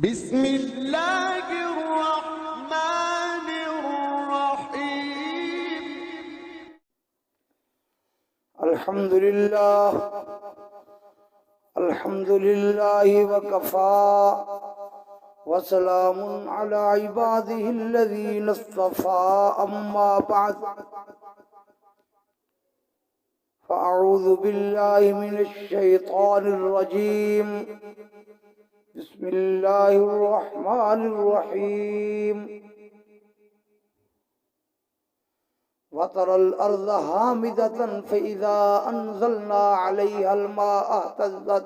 بسم اللہ الرحمن الرحیم الحمد للہ وکفا وسلام علی عباده الذین اصطفى اما بعد فاعوذ باللہ من الشیطان الرجیم بسم اللہ الرحمن الرحیم وَتَرَى الْأَرْضَ هَامِدَةً فَإِذَا أَنزَلْنَا عَلَيْهَا الْمَاءَ اهْتَزَّتْ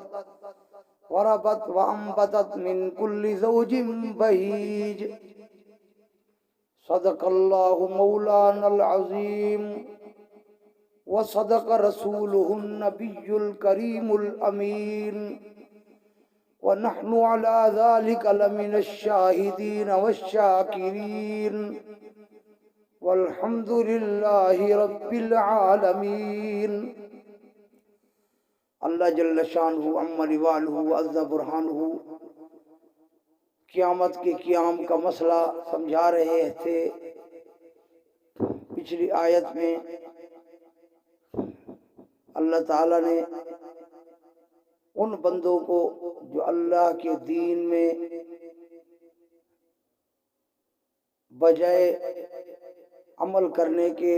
وَرَبَتْ وَأَنبَتَتْ مِنْ كُلِّ زَوْجٍ بَهِيجٍ صدق اللہ مولانا العظیم وصدق رسولہ النبی الکریم الامین ونحن على ذلك لمن الشاہدین والشاکرین والحمد للہ رب العالمین۔ اللہ جل شانہ عم والہ عز برہانہ قیامت کے قیام کا مسئلہ سمجھا رہے تھے۔ پچھلی آیت میں اللہ تعالیٰ نے ان بندوں کو جو اللہ کے دین میں بجائے عمل کرنے کے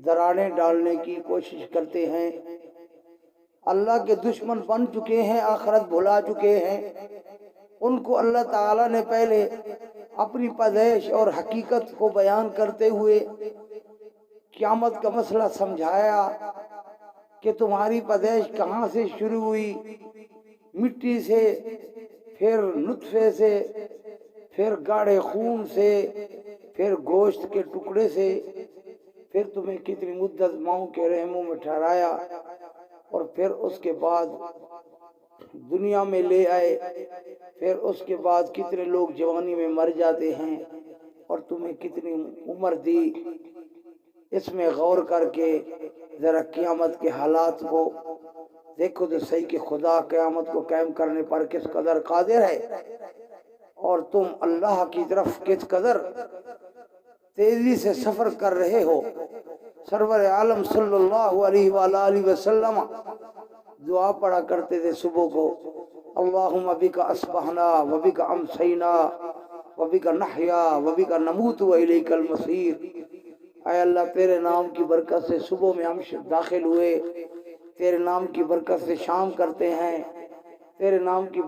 دراڑیں ڈالنے کی کوشش کرتے ہیں، اللہ کے دشمن بن چکے ہیں، آخرت بھلا چکے ہیں، ان کو اللہ تعالیٰ نے پہلے اپنی پیدائش اور حقیقت کو بیان کرتے ہوئے قیامت کا مسئلہ سمجھایا کہ تمہاری پیدائش کہاں سے شروع ہوئی، مٹی سے، پھر نطفے سے، پھر گاڑھے خون سے، پھر گوشت کے ٹکڑے سے، پھر تمہیں کتنی مدت ماؤں کے رحموں میں ٹھہرایا، اور پھر اس کے بعد دنیا میں لے آئے، پھر اس کے بعد کتنے لوگ جوانی میں مر جاتے ہیں، اور تمہیں کتنی عمر دی۔ اس میں غور کر کے ذرا قیامت کے حالات کو دیکھو تو صحیح کہ خدا قیامت کو قائم کرنے پر کس قدر قادر ہے، اور تم اللہ کی طرف کس قدر تیزی سے سفر کر رہے ہو۔ سرور عالم صلی اللہ علیہ وآلہ وسلم دعا پڑھا کرتے تھے صبح کو، اللہم بک اصبحنا وبک امسینا وبک نحیا وبک نموت والیک المصیر۔ اے اللہ تیرے نام کی برکت سے صبح میں ہم داخل ہوئے، تیرے نام کی برکت سے شام کرتے ہیں، تیرے نام کی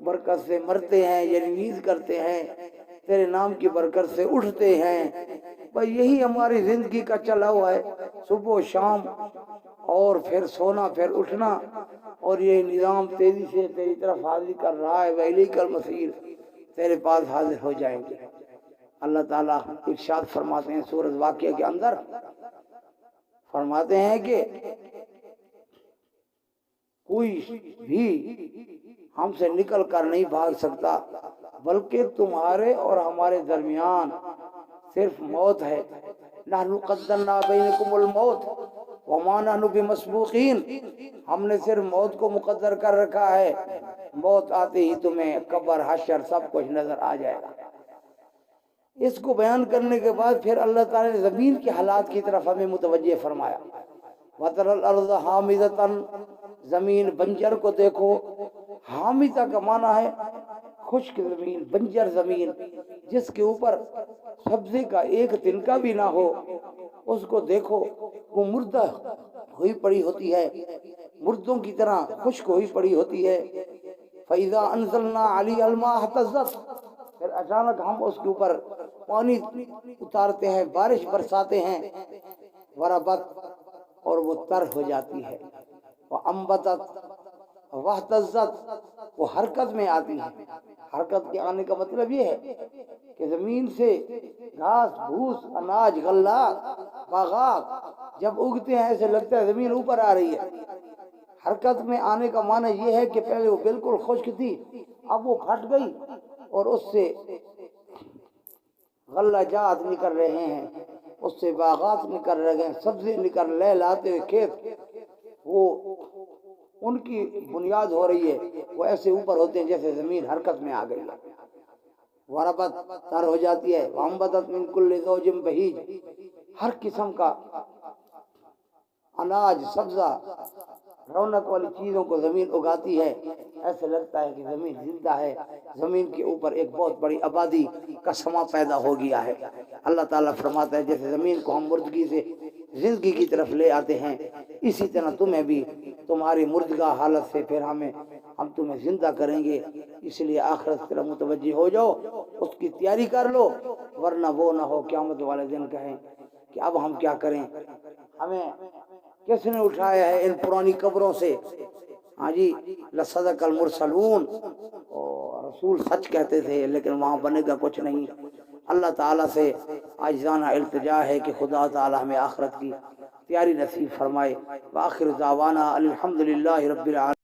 برکت سے مرتے ہیں یعنی نیند کرتے ہیں، تیرے نام کی برکت سے اٹھتے ہیں۔ بھئی یہی ہماری زندگی کا چلا ہوا ہے، صبح و شام، اور پھر سونا، پھر اٹھنا، اور یہ نظام تیزی سے تیری طرف حاضر کر رہا ہے، وَإِلَيْكَ الْمَصِيرُ، تیرے پاس حاضر ہو جائیں گے۔ اللہ تعالیٰ ارشاد فرماتے ہیں سورۃ واقعہ کے اندر، فرماتے ہیں کہ کوئی بھی ہم سے نکل کر نہیں بھاگ سکتا، بلکہ تمہارے اور ہمارے درمیان صرف موت ہے۔ نحن قدرنا بینکم الموت وما نحن بمسبوقین، ہم نے صرف موت کو مقدر کر رکھا ہے، موت آتے ہی تمہیں قبر، حشر سب کچھ نظر آ جائے گا۔ اس کو بیان کرنے کے بعد پھر اللہ تعالیٰ نے زمین کے حالات کی طرف ہمیں متوجہ فرمایا۔ وَتَرَى الْأَرْضَ حَامِدَةً، زمین بنجر کو دیکھو۔ حامدہ کا معنی ہے خشک زمین، بنجر زمین، جس کے اوپر سبزے کا ایک تنکا بھی نہ ہو، اس کو دیکھو، وہ مردہ ہوئی پڑی ہوتی ہے، مردوں کی طرح خشک ہوئی پڑی ہوتی ہے۔ فَإِذَا أَنزَلْنَا عَلَيْهَا الْمَاءَ اهْتَزَّتْ، پھر اچانک ہم اس کے اوپر پانی اتارتے ہیں، بارش برساتے ہیں، وربت، اور وہ تر ہو جاتی ہے، وَأَنبَتَتْ وَاهْتَزَّتْ، وہ حرکت میں آتی ہے۔ حرکت کے آنے کا مطلب یہ ہے کہ زمین سے گھاس بھوس، اناج، غلات، باغات جب اگتے ہیں ایسے لگتا ہے زمین اوپر آ رہی ہے۔ حرکت میں آنے کا معنی یہ ہے کہ پہلے وہ بالکل خشک تھی، اب وہ پھٹ گئی، اور اس سے غلہ جات نکل رہے ہیں، اس سے باغات نکل رہے ہیں، سبزی نکل رہے لاتے ہوئے کھیت، وہ ان کی بنیاد ہو رہی ہے، وہ ایسے اوپر ہوتے ہیں جیسے زمین حرکت میں آ گئی ہے۔ وربت تر ہو جاتی ہے، وانبتت من کل زوج بہیج، ہر قسم کا اناج سبزہ رونق والی چیزوں کو زمین اگاتی ہے، ایسے لگتا ہے کہ زمین زندہ ہے، زمین کے اوپر ایک بہت بڑی آبادی کا سما پیدا ہو گیا ہے۔ اللہ تعالیٰ فرماتا ہے جیسے زمین کو ہم مردگی سے زندگی کی طرف لے آتے ہیں، اسی طرح تمہیں بھی تمہاری مردگاہ حالت سے پھر ہم تمہیں زندہ کریں گے، اس لیے آخرت کی طرف متوجہ ہو جاؤ، اس کی تیاری کر لو، ورنہ وہ نہ ہو قیامت والے دن کہیں کہ اب ہم کیا کریں، ہمیں کس نے اٹھایا ہے ان پرانی قبروں سے؟ ہاں جی، لصدق المرسلون، اور رسول سچ کہتے تھے لیکن وہاں بنے گا کچھ نہیں۔ اللہ تعالیٰ سے عاجزانہ التجا ہے کہ خدا تعالیٰ ہمیں آخرت کی تیاری نصیب فرمائے۔ وآخر دعوانا الحمدللہ رب العالمین۔